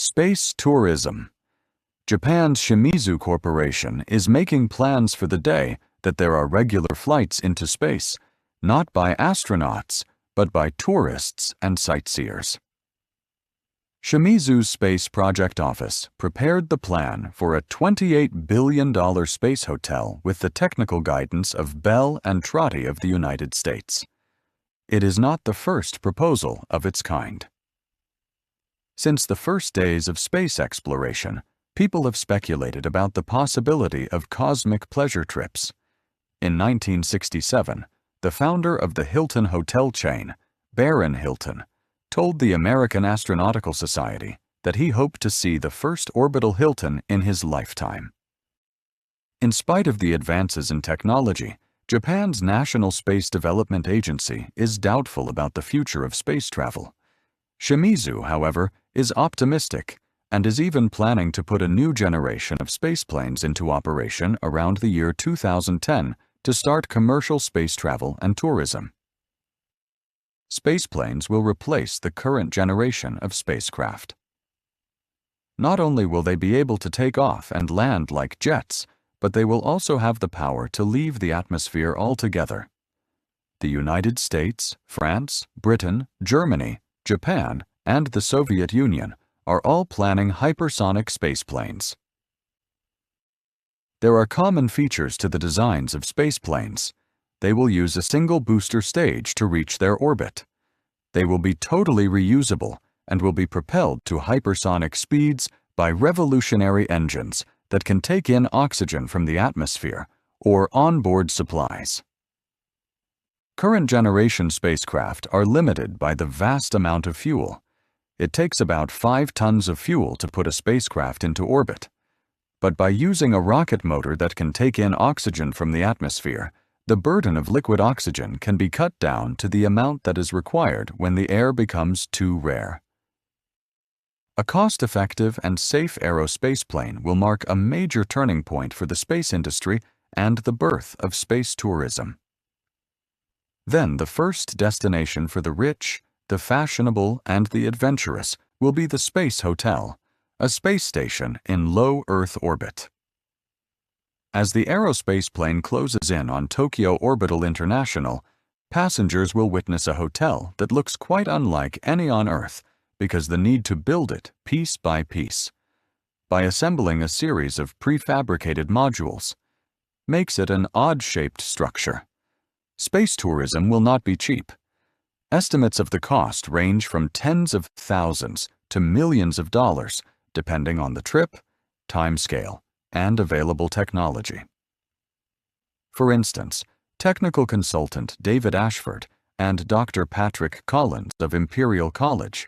Space tourism. Japan's Shimizu Corporation is making plans for the day that there are regular flights into space, not by astronauts, but by tourists and sightseers. Shimizu's Space Project Office prepared the plan for a $28 billion space hotel with the technical guidance of Bell and Trotti of the United States. It is not the first proposal of its kind. Since the first days of space exploration, people have speculated about the possibility of cosmic pleasure trips. In 1967, the founder of the Hilton hotel chain, Barron Hilton, told the American Astronautical Society that he hoped to see the first orbital Hilton in his lifetime. In spite of the advances in technology, Japan's National Space Development Agency is doubtful about the future of space travel. Shimizu, however, is optimistic and is even planning to put a new generation of spaceplanes into operation around the year 2010 to start commercial space travel and tourism. Spaceplanes will replace the current generation of spacecraft. Not only will they be able to take off and land like jets, but they will also have the power to leave the atmosphere altogether. The United States, France, Britain, Germany, Japan, and the Soviet Union are all planning hypersonic spaceplanes. There are common features to the designs of spaceplanes. They will use a single booster stage to reach their orbit. They will be totally reusable and will be propelled to hypersonic speeds by revolutionary engines that can take in oxygen from the atmosphere or onboard supplies. Current generation spacecraft are limited by the vast amount of fuel. It takes about 5 tons of fuel to put a spacecraft into orbit. But by using a rocket motor that can take in oxygen from the atmosphere, the burden of liquid oxygen can be cut down to the amount that is required when the air becomes too rare. A cost-effective and safe aerospace plane will mark a major turning point for the space industry and the birth of space tourism. Then the first destination for the rich, the fashionable, and the adventurous will be the Space Hotel, a space station in low Earth orbit. As the aerospace plane closes in on Tokyo Orbital International, passengers will witness a hotel that looks quite unlike any on Earth because the need to build it piece by piece, by assembling a series of prefabricated modules, makes it an odd-shaped structure. Space tourism will not be cheap. Estimates of the cost range from tens of thousands to millions of dollars, depending on the trip, timescale, and available technology. For instance, technical consultant David Ashford and Dr. Patrick Collins of Imperial College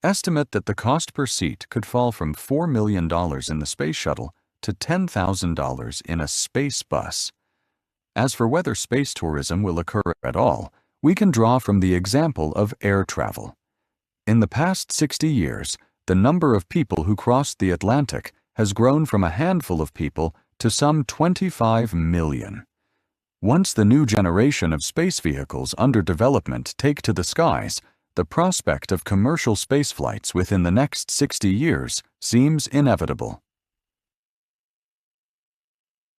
estimate that the cost per seat could fall from $4 million in the space shuttle to $10,000 in a space bus. As for whether space tourism will occur at all, we can draw from the example of air travel. In the past 60 years, the number of people who crossed the Atlantic has grown from a handful of people to some 25 million. Once the new generation of space vehicles under development take to the skies, the prospect of commercial spaceflights within the next 60 years seems inevitable.